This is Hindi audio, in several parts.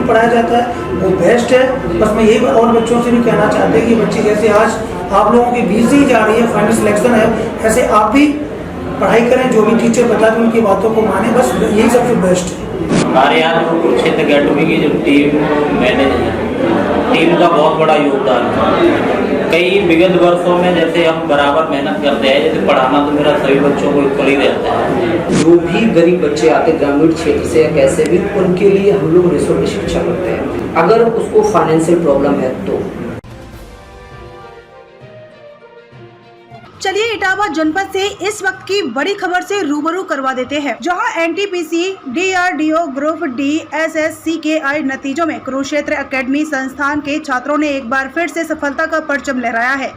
पढ़ाया जाता है वो बेस्ट है। बस मैं यही और बच्चों से भी कहना चाहते हैं कि बच्चे जैसे आज आप लोगों की BC जा रही है, फाइनल सिलेक्शन है, ऐसे आप भी पढ़ाई करें, जो भी टीचर बताते हैं उनकी बातों को माने, बस यही सबसे बेस्ट है। हमारे यहाँ जो कुरुक्षेत्र अकेडमी की जो टीम मैनेज है, टीम का बहुत बड़ा योगदान है। कई विगत वर्षों में जैसे हम बराबर मेहनत करते हैं, जैसे पढ़ाना तो मेरा सभी बच्चों को इक्वल ही रहता है। जो भी गरीब बच्चे आते ग्रामीण क्षेत्र से या कैसे भी, उनके लिए हम लोग निःशुल्क शिक्षा करते हैं। अगर उसको फाइनेंशियल प्रॉब्लम है तो चलिए इटावा जनपद से इस वक्त की बड़ी खबर से रूबरू करवा देते हैं, जहां NTPC DRDO group D SSC के आए नतीजों में कुरुक्षेत्र अकेडमी संस्थान के छात्रों ने एक बार फिर से सफलता का परचम लहराया है।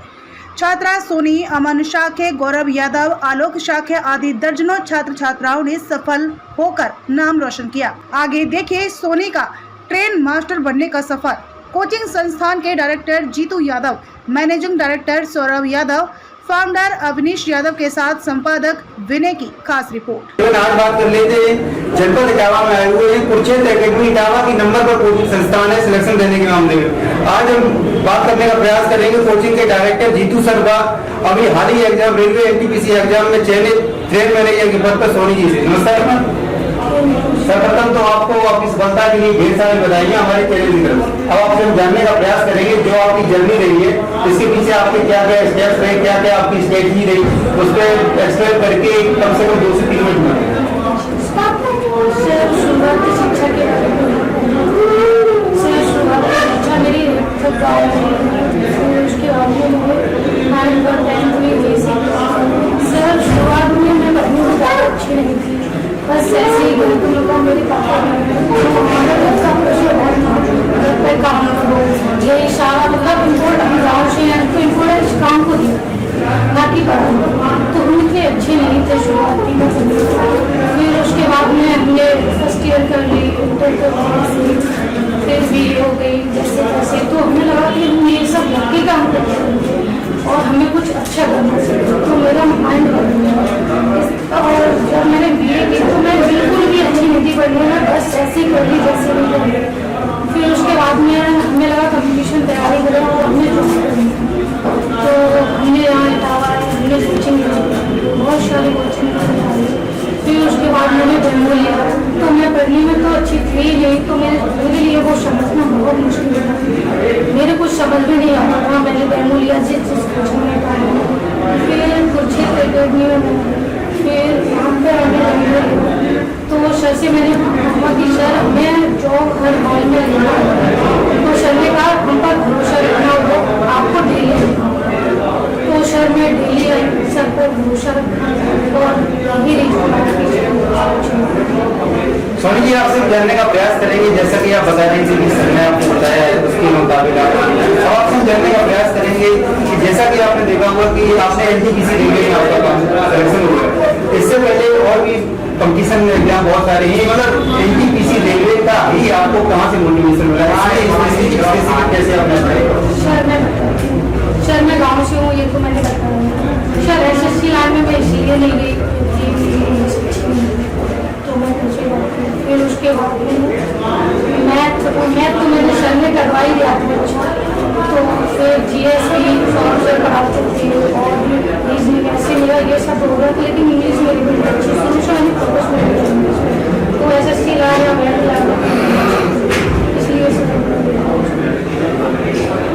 छात्रा सोनी, अमन शाखे, गौरव यादव, आलोक शाखे आदि दर्जनों छात्र छात्राओं ने सफल होकर नाम रोशन किया। आगे देखिए सोनी का ट्रेन मास्टर बनने का सफर। कोचिंग संस्थान के director Jeetu Yadav, managing director Saurabh Yadav, founder Avnish Yadav के साथ संपादक विनय की खास रिपोर्ट। आज बात कर लेते हैं जनपद इटावा में आए हुए कुरुक्षेत्र अकेडमी इटावा की नंबर पर कोचिंग संस्थान है सिलेक्शन देने के मामले में। आज हम बात करने का प्रयास करेंगे कोचिंग के डायरेक्टर जीतू सर का। अभी हाल ही एग्जाम रेलवे NTPC एग्जाम में चयनित ट्रेन मैनेजर के पद पर सोनी जी से। नमस्कार सर्वप्रथम तो आपको आपकी सफलता के लिए ढेर सारी बधाइयाँ हमारे चैनल की तरफ से। अब आपसे हम जानने का प्रयास करेंगे जो आपकी जर्नी रही है, इसके पीछे आपके क्या क्या स्टेप्स रहे, क्या क्या आपकी स्ट्रेटजी रही, उस पर एक्सप्लेन करके कम से कम 2 से 3 मिनट में। शुरुआत शिक्षा के बारे में शुरुआत शिक्षा मेरी गाँव में, उसके बाद में सर शुरुआत में मैं पढ़ने में ज़्यादा अच्छी नहीं थी, बस ऐसे ही घर के लोग मेरे पापा ये इशारा मतलब इम्पोर्टेंट गाँव से इनको इम्पोर्टेंस काम को दिया ना कि पढ़ा, तो उनके अच्छे नहीं थे शुरुआती में। फिर उसके बाद में हमने फर्स्ट ईयर कर ली, इंटर कर ली, फिर BA हो गई जैसे तैसे। तो हमें लगा कि हम ये सब घर के काम करते हैं और हमें कुछ अच्छा करना चाहिए, तो मेरा माइंड बन गया। और जब मैंने BA की तो मैं बिल्कुल भी अच्छी नहीं थी पढ़ने में, बस ऐसे ही कर ली जैसे नहीं कर ली। फिर उसके बाद में हमें लगा कंपटीशन तैयारी करें और हमने तो हमने यहाँ इटावा हमने कोचिंग बहुत सारी कोचिंग। फिर उसके बाद मैंने डेमो लिया, तो मैं पढ़ने में तो अच्छी थी नहीं, तो मेरे लिए वो समझना बहुत मुश्किल था, मेरे कुछ समझ में नहीं आता था। मैंने डेमो लिया जिस कोचिंग में पढ़ा, फिर कुरुक्षेत्र अकेडमी में, फिर यहाँ पर आने तो सर से मैंने कहा कि सर मैं जॉब हर हॉल में लेना, तो सर ने कहा हम पर भरोसा रखना हो, आपको डेली तो सर मैं डेली आई, सर पर भरोसा रखा और यही रही। सोनी जी आपसे जानने का प्रयास करेंगे, जैसा कि आप बता रही थी कि सर ने आपको बताया है उसके मुताबिक आपसे जानने का प्रयास करेंगे कि जैसा कि आपने देखा होगा कि आपने NTPC रेलवे में आपका सिलेक्शन हुआ, इससे पहले और भी कंपटीशन एग्जाम बहुत सारे हैं, मतलब NTPC रेलवे का ही आपको कहाँ से मोटिवेशन मिला है, कैसे आपने? सर मैं गाँव से हूँ, ये तो मैंने बताया। सर SSC लाइन में मैं इसलिए नहीं गई, तो मैं फिर उसके बाद में मैथ तो मैंने सर ने करवा ही दिया था अच्छा, तो फिर GST से पढ़ाते थे और रीजनिंग ऐसे मेरा ये सब हो रहा था, लेकिन इंग्लिश मेरी बड़ी अच्छी शुरू मैंने फोकस नहीं, तो SSC लाया मैथ लाया, इसलिए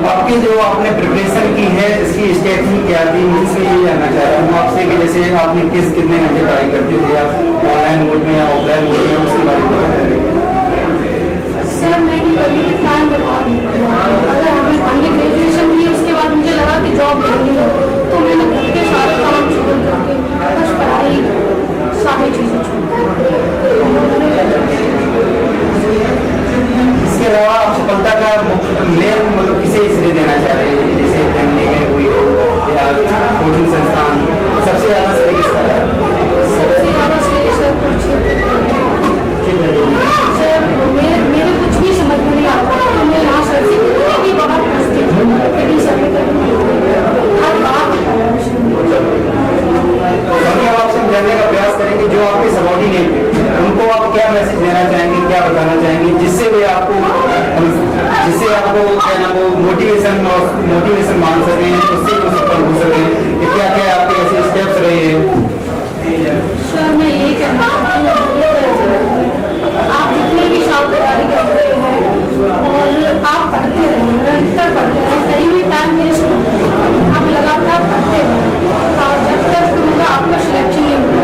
आपकी जो आपने प्रिपरेशन की है इसकी स्ट्रेटजी क्या थी, मुझसे ये जानना चाह रहा हूँ आपसे कि जैसे आपने कितने घंटे पढ़ाई करते थे, आप ऑनलाइन मोड में या ऑफलाइन मोड में, उसके बारे में बताएं। सर मैंने कभी प्लान बता अगर हमने ग्रेजुएशन की उसके बाद मुझे लगा कि जॉब लेनी हो, तो मैंने घर के सारे काम छोड़ करके बस पढ़ाई सारी चीज़ें इसके अलावा आप सफलता का मेन मतलब किसे इसलिए देना चाह रहे हैं, जैसे फैमिली में कोई या कोचिंग संस्थान सबसे ज़्यादा सही किसका है? सबसे ज़्यादा सही सर मेरे कुछ भी समझ में नहीं आता, तो मैं यहाँ सर से भी बहुत मस्ती लेकिन सर हर बात आपसे जानने का प्रयास करेंगे जो आपके सबॉर्डिनेट हैं उनको आप क्या मैसेज देना चाहेंगे, क्या बताना चाहेंगे जिससे वे आपको को क्या नाम वो मोटिवेशन मान सकें, उससे कुछ सफल हो सके, क्या क्या आपके ऐसे स्टेप्स रहे हैं? सर मैं यही कहना चाहती हूँ, आप जितने भी शौकदारी करते हैं और आप पढ़ते रहें, निरंतर पढ़ते रहें, कहीं भी टाइम वेस्ट मत करें, आप लगातार पढ़ते रहें और जब तक मतलब आपका सिलेक्शन नहीं होगा।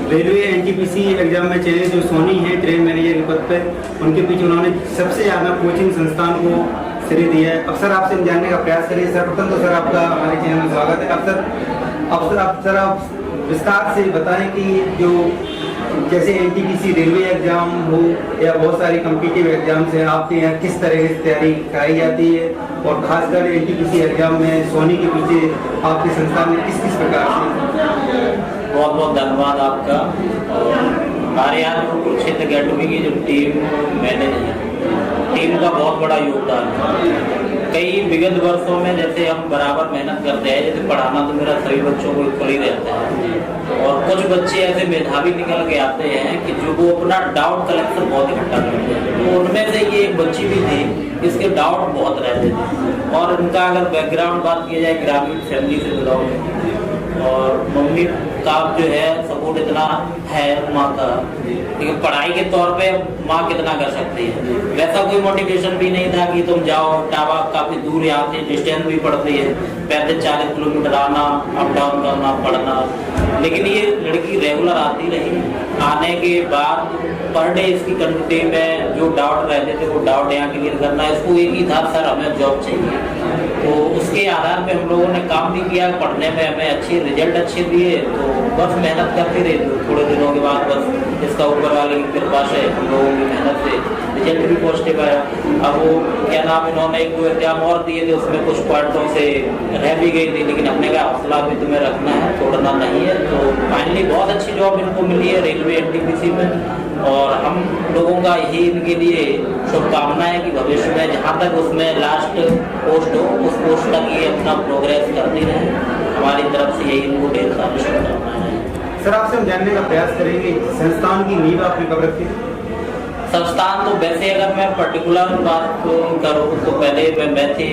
रेलवे एनटीपीसी एग्जाम में चयनित जो सोनी है ट्रेन मैनेजर के पद पर, उनके पीछे उन्होंने सबसे ज़्यादा कोचिंग संस्थान को श्रेय दिया है। अब सर आपसे हम जानने का प्रयास करिए सर, प्रथम तो सर आपका हमारे चैनल में स्वागत है। अब सर आप विस्तार से बताएं कि जो जैसे एनटीपीसी रेलवे एग्जाम हो या बहुत सारी कम्पिटिटिव एग्जाम्स हैं, आपके यहाँ किस तरह की तैयारी कराई जाती है, और खासकर एनटीपीसी एग्जाम में सोनी के पीछे आपके संस्थान में किस किस प्रकार से? बहुत बहुत धन्यवाद आपका। और हमारे यहाँ जो कुरुक्षेत्र अकेडमी की जो टीम मैनेज है, टीम का बहुत बड़ा योगदान है। कई विगत वर्षों में जैसे हम बराबर मेहनत करते हैं, जैसे पढ़ाना तो मेरा सभी बच्चों को इक्वल ही रहता है, और कुछ बच्चे ऐसे मेधावी निकल के आते हैं कि जो वो अपना डाउट कलेक्शन बहुत इकट्ठा करते हैं। तो उनमें से ये एक बच्ची भी थी, इसके डाउट बहुत रहते थे, और उनका अगर बैकग्राउंड बात की जाए, ग्रामीण फैमिली से बिलोंग है, और मम्मी का जो है सपोर्ट इतना है माँ का, लेकिन पढ़ाई के तौर पे माँ कितना कर सकती है। वैसा कोई मोटिवेशन भी नहीं था कि तुम जाओ, टावा काफ़ी दूर यहाँ से डिस्टेंस भी पड़ती है, 35-40 किलोमीटर आना, अप डाउन करना, पढ़ना। लेकिन ये लड़की रेगुलर आती रही, आने के बाद पर डे इसकी कंटिन्यूटी में जो डाउट रहते थे वो डाउट यहाँ क्लियर करना। इसको एक ही था, सर हमें जॉब चाहिए। तो उसके आधार पे हम लोगों ने काम भी किया, पढ़ने में हमें अच्छे रिजल्ट अच्छे दिए, तो बस मेहनत करते रहे। तो थोड़े दिनों के बाद बस इसका ऊपर वाले की कृपा से हम लोगों की मेहनत से रिजल्ट भी पॉजिटिव आया। अब वो क्या नाम, इन्होंने 1-2 एग्जाम और दिए थे, उसमें कुछ पॉइंटों से रह भी गई थी, लेकिन हमने कहा हौसला भी तुम्हें रखना है, तोड़ना नहीं है। तो फाइनली बहुत अच्छी जॉब इनको मिली है रेलवे एनटीपीसी में, और हम लोगों का यही इनके लिए शुभकामना है कि भविष्य में जहाँ तक उसमें लास्ट पोस्ट हो, उस पोस्ट तक ये अपना प्रोग्रेस करती रहे। हमारी तरफ से यही इनको ढेर सारी शुभकामनाएं हैं। सर आपसे हम जानने का प्रयास करेंगे, संस्थान की नींव आपने कब रखी? संस्थान तो वैसे अगर मैं पर्टिकुलर बात करूँ तो पहले मैं मैथी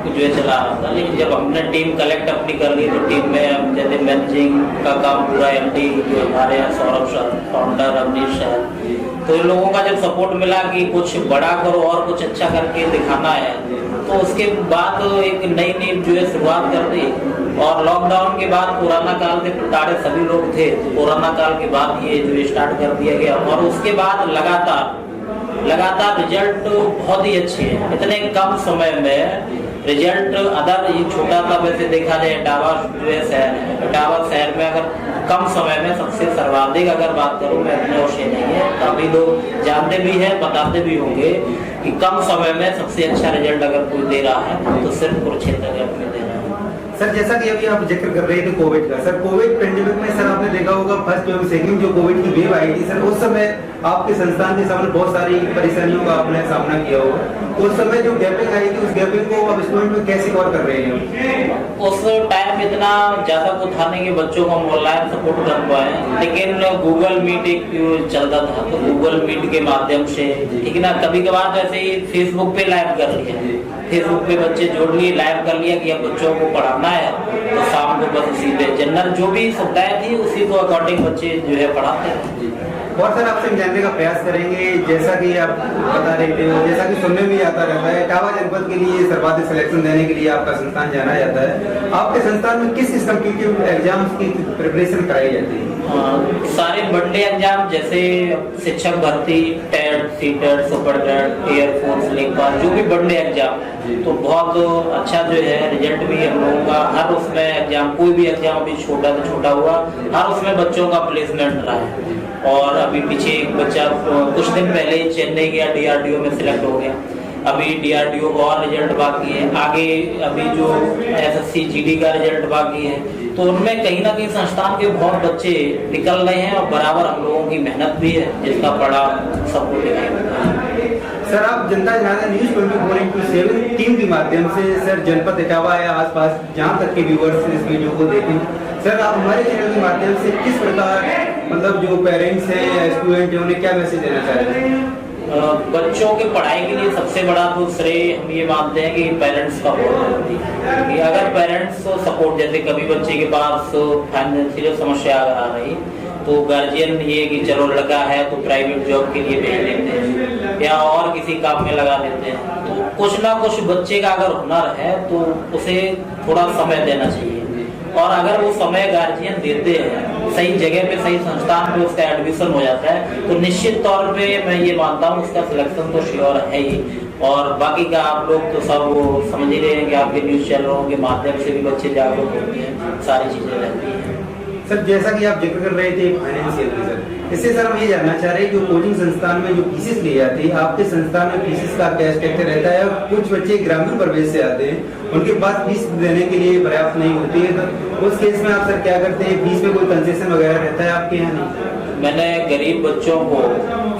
जो है चला रहा था, लेकिन जब हमने टीम कलेक्ट अपनी कर ली तो टीम में हम जैसे मैनेजिंग का काम पूरा एमडी जो हमारे यहाँ Saurabh sir, founder Avnish sir, तो इन लोगों का जब सपोर्ट मिला कि कुछ बड़ा करो और कुछ अच्छा करके दिखाना है, तो उसके बाद एक नई नींव जो है शुरुआत कर दी। और लॉकडाउन के बाद कोरोना काल से प्रताड़ित सभी लोग थे, तो कोरोना काल के बाद ये जो स्टार्ट कर दिया गया, और उसके बाद लगातार रिजल्ट बहुत ही अच्छे हैं। इतने कम समय में रिजल्ट अदर ये छोटा सा वैसे देखा जाए इटावा जो है शहर है, इटावा शहर में अगर कम समय में सबसे सर्वाधिक अगर बात करूँ मैं, इतने वर्षे नहीं है, काफी लोग जानते भी हैं, बताते भी होंगे कि कम समय में सबसे अच्छा रिजल्ट अगर कोई दे रहा है तो सिर्फ कुरुक्षेत्र अकेडमी दे रहा है। सर जैसा कि अभी आप जिक्र कर रहे थे कोविड का, सर कोविड पेंडेमिक में सर आपने देखा होगा फर्स्ट एवं सेकंड जो कोविड की वेव आई थी सर, उस समय आपके संस्थान के सामने बहुत सारी परेशानियों का आपने सामना किया होगा। उस समय जो गैपिंग आई थी, उस गैपिंग को अब स्टूडेंट में कैसे कवर कर रहे हैं? उस टाइम इतना ज्यादा कुछ था नहीं कि बच्चों को हम ऑनलाइन सपोर्ट कर पाए, लेकिन गूगल मीट एक चलता था, तो गूगल मीट के माध्यम से ठीक है ना, कभी कभार वैसे ही फेसबुक पे लाइव कर लिया, फेसबुक पे बच्चे जोड़ लिए, लाइव कर लिया कि अब बच्चों को पढ़ाना है, तो शाम को बस उसी पे जनरल जो भी सुविधाएं थी उसी को अकॉर्डिंग बच्चे जो है पढ़ाते हैं। और सर आपसे जानने का प्रयास करेंगे, जैसा कि आप बता रहे थे, जैसा कि सुनने में आता रहता है, इटावा जनपद के लिए सर्वाधिक सिलेक्शन देने के लिए आपका संस्थान जाना जाता है। आपके संस्थान में किस किस कॉम्पिटिटिव एग्जाम्स की प्रिपरेशन कराई जाती है? सारे बड़े एग्जाम जैसे शिक्षक भर्ती, TET, CTET, super TET, air force, लेखपाल, जो भी बड़े एग्जाम तो बहुत अच्छा जो है रिजल्ट भी हम लोगों का, हर उसमें एग्जाम कोई भी एग्जाम अभी छोटा से छोटा हुआ, हर उसमें बच्चों का प्लेसमेंट रहा है। और अभी पीछे एक बच्चा कुछ दिन पहले ही चेन्नई गया, डीआरडीओ में सिलेक्ट हो गया, अभी डीआरडीओ का और रिजल्ट बाकी है, आगे अभी जो एसएससी जीडी का रिजल्ट बाकी है, तो उनमें कहीं ना कहीं संस्थान के बहुत बच्चे निकल रहे हैं, और बराबर हम लोगों की मेहनत भी है जिसका बड़ा सबको दिखाई देता है। सर आप जनता जनार्दन न्यूज 24/7 टीम के माध्यम से सर जनपद इटावा या आसपास जहाँ तक के व्यूअर्स इस वीडियो को देखें, सर आप हमारे चैनल के माध्यम से किस प्रकार मतलब जो पेरेंट्स हैं या स्टूडेंट हैं उन्हें क्या मैसेज देना चाहते हैं? बच्चों के पढ़ाई के लिए सबसे बड़ा तो श्रेय हम ये मानते हैं कि पेरेंट्स का बहुत है कि अगर पेरेंट्स को सपोर्ट, जैसे कभी बच्चे के पास फाइनेंशियल समस्या अगर आ रही तो गार्जियन ये कि चलो लड़का है तो प्राइवेट जॉब के लिए भेज देते हैं या और किसी काम में लगा देते हैं। तो कुछ ना कुछ बच्चे का अगर हुनर है तो उसे थोड़ा समय देना चाहिए, और अगर वो समय गार्जियन देते हैं, सही जगह पे सही संस्थान पे उसका एडमिशन हो जाता है, तो निश्चित तौर पे मैं ये मानता हूँ उसका सिलेक्शन तो श्योर है ही। और बाकी का आप लोग तो सब वो समझ ही रहे हैं कि आपके न्यूज़ चैनलों के माध्यम से भी बच्चे जागरूक होते हैं, सारी चीज़ें रहती हैं। सर जैसा कि आप जिक्र कर रहे थे फाइनेंशियल की, सर इससे सर हम ये जानना चाह रहे हैं जो कोचिंग संस्थान में जो फीसेस ली जाती है, आपके संस्थान में फीसेस का क्या स्ट्रक्चर रहता है? कुछ बच्चे ग्रामीण परिवेश से आते हैं, उनके पास फीस देने के लिए पर्याप्त नहीं होती है, तो उस केस में आप सर क्या करते हैं? फीस में कोई कंसेशन वगैरह रहता है आपके यहाँ? नहीं, मैंने गरीब बच्चों को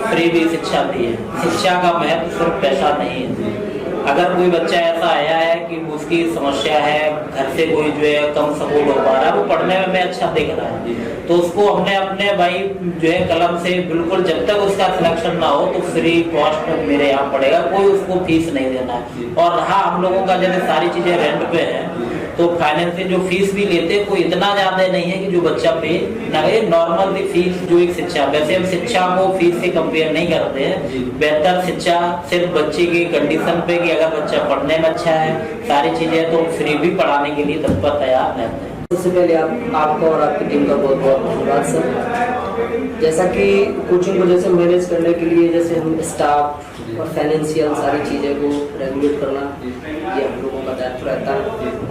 फ्री भी शिक्षा दी है। शिक्षा का महत्व सिर्फ पैसा नहीं है। अगर कोई बच्चा ऐसा आया है कि उसकी समस्या है, घर से कोई जो है कम सपोर्ट हो पा रहा है, वो पढ़ने में अच्छा दिख रहा है, तो उसको हमने अपने भाई जो है कलम से बिल्कुल, जब तक उसका सिलेक्शन ना हो तो फ्री कॉस्ट मेरे यहाँ पड़ेगा, कोई उसको फीस नहीं देना है। और हाँ, हम लोगों का जैसे सारी चीजें रेंट पे है, तो फाइनेंस से जो फीस भी लेते हैं कोई इतना ज्यादा नहीं है कि जो बच्चा पे ना करे। नॉर्मल फीस जो एक शिक्षा, वैसे हम शिक्षा को फीस से कंपेयर नहीं करते हैं। बेहतर शिक्षा सिर्फ बच्चे की कंडीशन पे कि अगर बच्चा पढ़ने में अच्छा है, सारी चीजें, तो फ्री भी पढ़ाने के लिए तत्पर तैयार रहते हैं। सबसे पहले आपका और आपकी टीम का बहुत बहुत धन्यवाद सर। जैसा कि कोचिंग को जैसे मैनेज करने के लिए जैसे हम स्टाफ और फाइनेंशियल सारी चीज़ें को रेगुलेट करना, ये हम लोगों का दायित्व रहता है।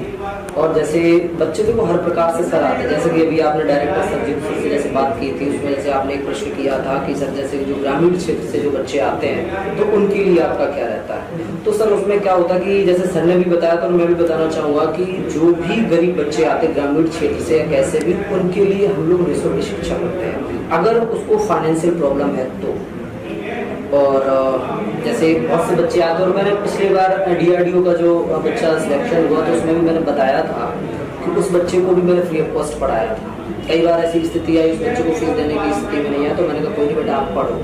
और जैसे बच्चे को हर प्रकार से सर आते हैं, जैसे कि अभी आपने डायरेक्टर सर जी से जैसे बात की थी, उसमें जैसे आपने एक प्रश्न किया था कि सर जैसे जो ग्रामीण क्षेत्र से जो बच्चे आते हैं तो उनके लिए आपका क्या रहता है? तो सर उसमें क्या होता है कि जैसे सर ने भी बताया था और मैं भी बताना चाहूँगा कि जो भी गरीब बच्चे आते हैं ग्रामीण क्षेत्र से या कैसे भी, उनके लिए हम लोग निःशुल्क शिक्षा करते हैं अगर उसको फाइनेंशियल प्रॉब्लम है तो। और जैसे बहुत से बच्चे आते हैं, और मैंने पिछली बार DRDO का जो बच्चा सिलेक्शन हुआ तो उसमें भी मैंने बताया था कि उस बच्चे को भी मैंने फ्री ऑफ कॉस्ट पढ़ाया था। कई बार ऐसी स्थिति आई, उस बच्चे को फीस देने की स्थिति में नहीं है, तो मैंने कहा कोई नहीं बेटा आप पढ़ो।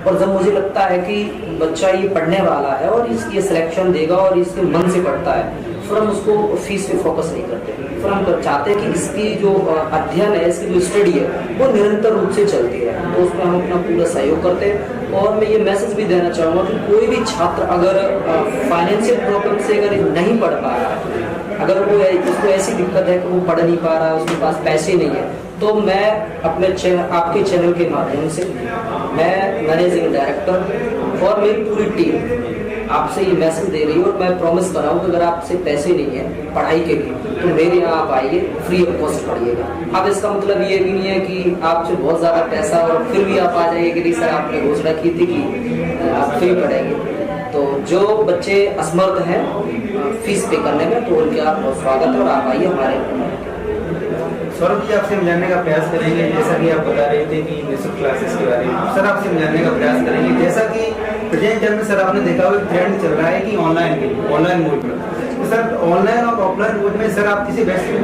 और जब मुझे लगता है कि बच्चा ये पढ़ने वाला है और ये सिलेक्शन देगा और इसके मन से पढ़ता है, फिर हम उसको फीस पे फोकस नहीं करते। फिर हम चाहते हैं कि इसकी जो अध्ययन है, इसकी जो स्टडी है वो निरंतर रूप से चलती रहे, तो उसमें हम अपना पूरा सहयोग करते हैं। और मैं ये मैसेज भी देना चाहूँगा कि कोई भी छात्र अगर फाइनेंशियल प्रॉब्लम से अगर नहीं पढ़ पा रहा है, अगर वो उसको ऐसी दिक्कत है कि वो पढ़ नहीं पा रहा है, उसके पास पैसे नहीं है, तो मैं अपने आपके चैनल के माध्यम से मैं मैनेजिंग डायरेक्टर और मेरी पूरी टीम आपसे ये मैसेज दे रही है और मैं प्रॉमिस कर रहा हूँ कि अगर आपसे पैसे नहीं है पढ़ाई के लिए तो मेरे यहाँ आप आइए, फ्री ऑफ कॉस्ट पढ़िएगा। अब इसका मतलब ये भी नहीं है कि आपसे बहुत ज़्यादा पैसा और फिर भी आप आ जाइए कि सर आपने घोषणा की थी कि आप फ्री पढ़ेंगे। तो जो बच्चे असमर्थ हैं फीस पे करने में, तो उनके आप बहुत स्वागत है और आप आइए हमारे। सौरभ जी आपसे हम जानने का प्रयास करेंगे, जैसा कि आप बता रहे थे कि निःशुल्क क्लासेस के बारे में, सर आपसे हम जानने का प्रयास करेंगे। जैसा कि प्रेजेंट टाइम में सर आपने देखा हुआ ट्रेंड चल रहा है कि ऑनलाइन मोड में, तो सर ऑनलाइन और ऑफलाइन मोड में सर आप किसी बेस्ट में?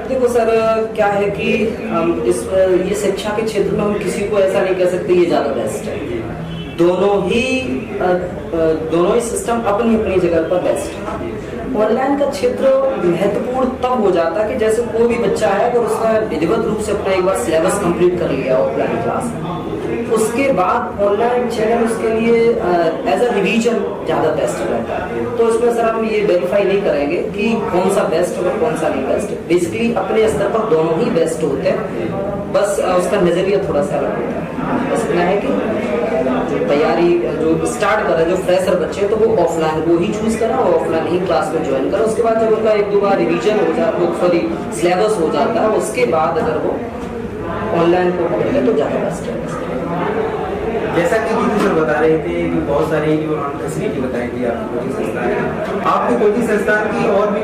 देखो सर क्या है कि हम ये शिक्षा के क्षेत्र में हम किसी को ऐसा नहीं कह सकते ये ज़्यादा बेस्ट है। दोनों ही सिस्टम अपनी अपनी जगह पर बेस्ट है। ऑनलाइन का क्षेत्र महत्वपूर्ण तब हो जाता है कि जैसे कोई भी बच्चा है अगर उसने विधिवत रूप से अपना एक बार सिलेबस कंप्लीट कर लिया ऑफलाइन क्लास, उसके बाद ऑनलाइन चैनल उसके लिए एज अ रिवीजन ज़्यादा बेस्ट रहता है। तो इसमें सर हम ये वेरीफाई नहीं करेंगे कि कौन सा बेस्ट और कौन सा नहीं बेस्ट। बेसिकली अपने स्तर पर दोनों ही बेस्ट होते हैं, बस उसका नज़रिया थोड़ा सा अलग होता है। बस इतना है कि जो तैयारी जो स्टार्ट कर रहे हैं जो फ्रेशर बच्चे, तो वो ऑफलाइन को ही चूज करें और ऑफलाइन ही क्लास में ज्वाइन करें। उसके बाद जब उनका 1-2 बार रिवीजन हो जाता है, सिलेबस हो जाता है, उसके बाद अगर वो ऑनलाइन को पढ़ेंगे तो ज़्यादा बेस्ट है। जैसा कि जीतू सर बता रहे थे कि बहुत सारी जो फैसिलिटी बताई थी आपकी कोचिंग संस्थान है, आपकी कोचिंग संस्थान की और भी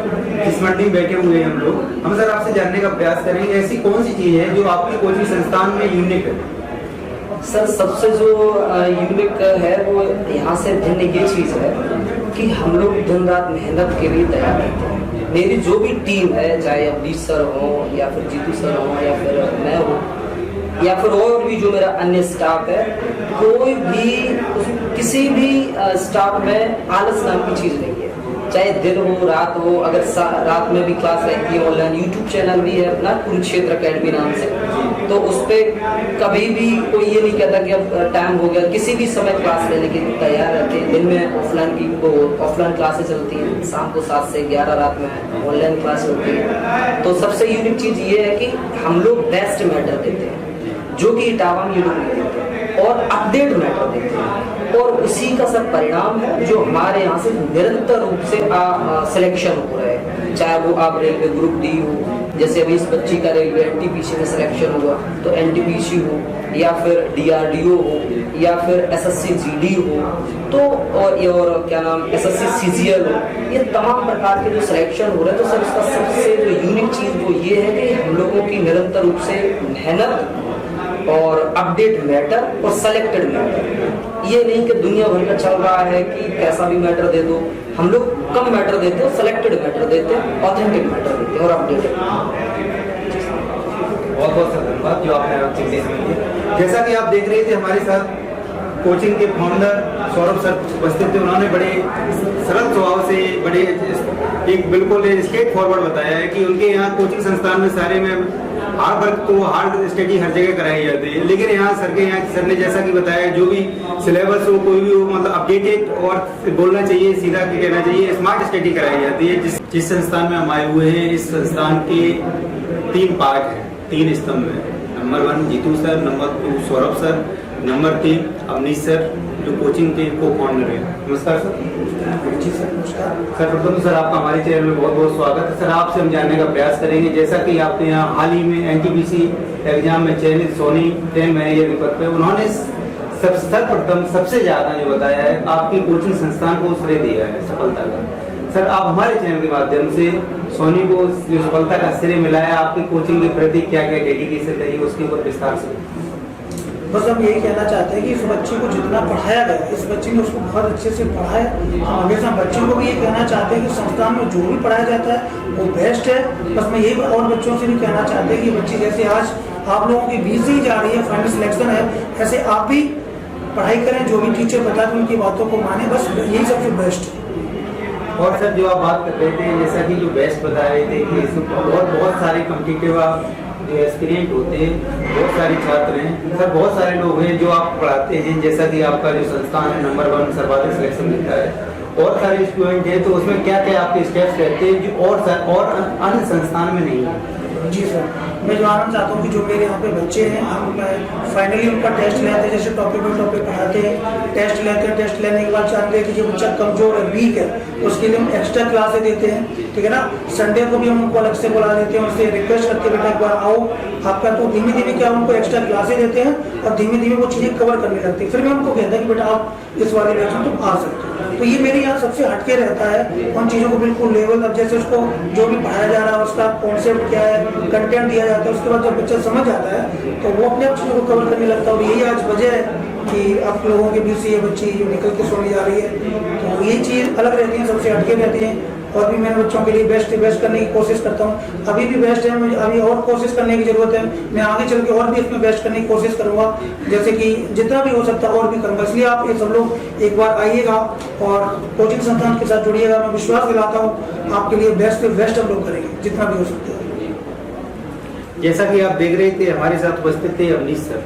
इस मंडी में बैठे हुए हैं हम लोग, हम सर आपसे जानने का प्रयास करेंगे ऐसी कौन सी चीज़ है जो आपकी कोचिंग संस्थान में यूनिक है? सर सबसे जो यूनिक है वो यहाँ से भिन्न ये चीज़ है कि हम लोग दिन रात मेहनत के लिए तैयार रहते हैं। मेरी जो भी टीम है, चाहे अब्दीश सर हो या फिर जीतू सर हो या फिर मैं हूँ या फिर और भी जो मेरा अन्य स्टाफ है, कोई भी किसी स्टाफ में आलस नाम की चीज़ नहीं है। चाहे दिन हो रात हो, अगर रात में भी क्लास रहती है ऑनलाइन, यूट्यूब चैनल भी है अपना कुरुक्षेत्र अकेडमी नाम से, तो उस पर कभी भी कोई ये नहीं कहता कि अब टाइम हो गया, किसी भी समय क्लास लेने के लिए तैयार रहते हैं। दिन में ऑफलाइन क्लासेस चलती हैं, शाम को 7 से 11, रात में ऑनलाइन क्लास होती है। तो सबसे यूनिक चीज़ ये है कि हम लोग बेस्ट मैटर देते हैं, जो कि इटावा में ये लोग नहीं देते, और अपडेट मैटर देते हैं, और उसी का सब परिणाम है जो हमारे यहाँ से निरंतर रूप से सिलेक्शन हो रहा है। चाहे वो आप रेलवे ग्रुप डी हो, जैसे अभी इस बच्ची का रेलवे एनटीपीसी में सिलेक्शन हुआ, तो एनटीपीसी हो, या फिर डीआरडीओ हो, या फिर एसएससी जीडी हो, तो और क्या नाम एसएससी सीजीएल हो, ये तमाम प्रकार के जो सिलेक्शन हो रहे हैं, तो सर इसका सबसे जो यूनिक चीज़ वो ये है कि हम लोगों की निरंतर रूप से मेहनत और अपडेट मैटर और सेलेक्टेड मैटर। ये नहीं कि दुनिया भर का चल रहा है कि कैसा भी मैटर दे दो, हम लोग कम मैटर देते हैं, सेलेक्टेड मैटर देते हैं, ऑथेंटिक मैटर देते हैं और अपडेटेड। बहुत बहुत धन्यवाद जो आपने चीजें समझी। जैसा कि आप देख रहे थे हमारे साथ कोचिंग के फाउंडर सौरभ सर उपस्थित थे। उन्होंने बड़े सरल स्वभाव से बड़े एक बिल्कुल स्ट्रेट फॉरवर्ड बताया है कि उनके यहाँ कोचिंग संस्थान में सारे में हार्ड वर्क तो हार्ड स्टडी हर जगह कराई जाती है, लेकिन यहाँ सर ने जैसा कि बताया जो भी सिलेबस हो कोई भी हो, मतलब अपडेटेड और बोलना चाहिए, सीधा कहना चाहिए, स्मार्ट स्टडी कराई जाती है। जिस संस्थान में हम आए हुए हैं, इस संस्थान के 3 पार्ट हैं, 3 स्तंभ है। Number 1 Jeetu sir, number 2 Saurabh sir, number 3 Avnish sir, जो कोचिंग के को फाउंडर है। नमस्कार सर। जी सर, नमस्कार सर। प्रथम सर आपका हमारे चैनल में बहुत बहुत स्वागत है। सर आपसे हम जानने का प्रयास करेंगे, जैसा कि आपने यहाँ हाल ही में एनटीपीसी एग्जाम में चयनित सोनी ट्रेन मैनेजर के पद पे, उन्होंने सर्वप्रथम सबसे ज्यादा जो बताया है आपकी कोचिंग संस्थान को श्रेय दिया है सफलता का। सर आप हमारे चैनल के माध्यम से सोनी को जो सफलता का श्रेय मिला है, आपकी कोचिंग के प्रति क्या क्या डेडिकेशन रही, उसके ऊपर विस्तार से। बस हम यही कहना चाहते हैं कि इस बच्चे को जितना पढ़ाया गया, इस बच्चे ने उसको बहुत अच्छे से पढ़ा है। हम हमेशा बच्चों को भी ये कहना चाहते हैं कि संस्थान में जो भी पढ़ाया जाता है वो बेस्ट है। बस मैं यही और बच्चों से भी कहना चाहते हैं कि बच्ची जैसे आज आप लोगों की 20 ही जा रही है, फाइनल सिलेक्शन है, ऐसे आप भी पढ़ाई करें, जो भी टीचर बताते हैं उनकी बातों को माने, बस यही सबसे बेस्ट है। और सर जो आप बात कर रहे थे, जैसा कि जो बेस्ट बता रहे थे कि इसमें बहुत सारे कॉम्पिटिटिव जो एस्पिरेंट होते हैं, बहुत सारे छात्र हैं सर, बहुत सारे लोग हैं जो आप पढ़ाते हैं, जैसा कि आपका जो संस्थान है नंबर 1 सर्वाधिक सिलेक्शन मिलता है, और सारे स्टूडेंट हैं, तो उसमें क्या क्या आपके स्टेप्स रहते हैं जो और अन्य संस्थान में नहीं है? जी सर, मैं जानना चाहता हूँ कि जो मेरे यहाँ पे बच्चे हैं, हम फाइनली उनका टेस्ट लेते हैं, जैसे टॉपिक बाई टॉपिक पढ़ाते हैं, टेस्ट लेते हैं, टेस्ट लेने के बाद जानते हैं कि जो बच्चा कमजोर है, वीक है, उसके लिए हम एक्स्ट्रा क्लासेस देते हैं, ठीक है ना। संडे को भी हम उनको अलग से बुला लेते हैं, उनसे रिक्वेस्ट करते हैं बेटा एक बार आओ आपका, तो धीमे धीमे क्या उनको एक्स्ट्रा क्लासेस देते हैं और धीमे धीमे वो चीज़ें कवर करने लगती है। फिर मैं उनको कहता है कि बेटा आप इस वाले बैच में तुम आ सकते हो। तो ये मेरे यहाँ सबसे हटके रहता है, उन चीज़ों को बिल्कुल लेवल, अब जैसे उसको जो भी पढ़ाया जा रहा है उसका कॉन्सेप्ट क्या है, कंटेंट दिया जाता है, उसके बाद जब बच्चा समझ आता है तो वो अपने आप चीज़ों को कवर करने लगता है। और यही आज वजह है कि आप लोगों के बीच से ये बच्ची निकल के सोने जा रही है, तो ये चीज़ अलग रहती है, सबसे हटके रहती है। और भी मैं बच्चों के लिए बेस्ट करने की कोशिश करता हूँ। अभी भी बेस्ट है, मुझे अभी और कोशिश करने की जरूरत है, मैं आगे चल के और भी इसमें बेस्ट करने की कोशिश करूँगा, जैसे कि जितना भी हो सकता है और भी करूँगा। इसलिए आप ये सब लोग एक बार आइएगा और कोचिंग संस्थान के साथ जुड़िएगा। मैं विश्वास दिलाता हूँ आपके लिए बेस्ट से बेस्ट हम लोग करेंगे जितना भी हो सकता है। जैसा कि आप देख रहे थे हमारे साथ उपस्थित थे अवनीश सर,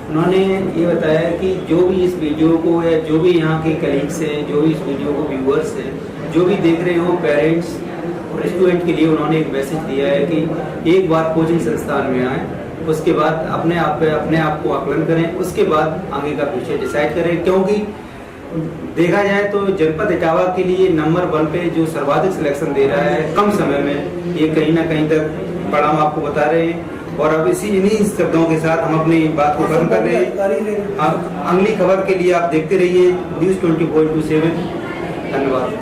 उन्होंने ये बताया कि जो भी इस वीडियो को या जो भी यहाँ के कलीग्स हैं, जो भी इस वीडियो को व्यूअर्स हैं, जो भी देख रहे हो पेरेंट्स और स्टूडेंट के लिए उन्होंने एक मैसेज दिया है कि एक बार कोचिंग संस्थान में आए, उसके बाद अपने आप को आकलन करें, उसके बाद आगे का फ्यूचर डिसाइड करें। क्योंकि देखा जाए तो जनपद इटावा के लिए नंबर 1 पे जो सर्वाधिक सिलेक्शन दे रहा है कम समय में, ये कहीं ना कहीं तक परिणाम आपको बता रहे हैं। और अब इन्हीं शब्दों के साथ हम अपनी बात को खत्म कर रहे हैं। अगली खबर के लिए आप देखते रहिए News 24/7। धन्यवाद।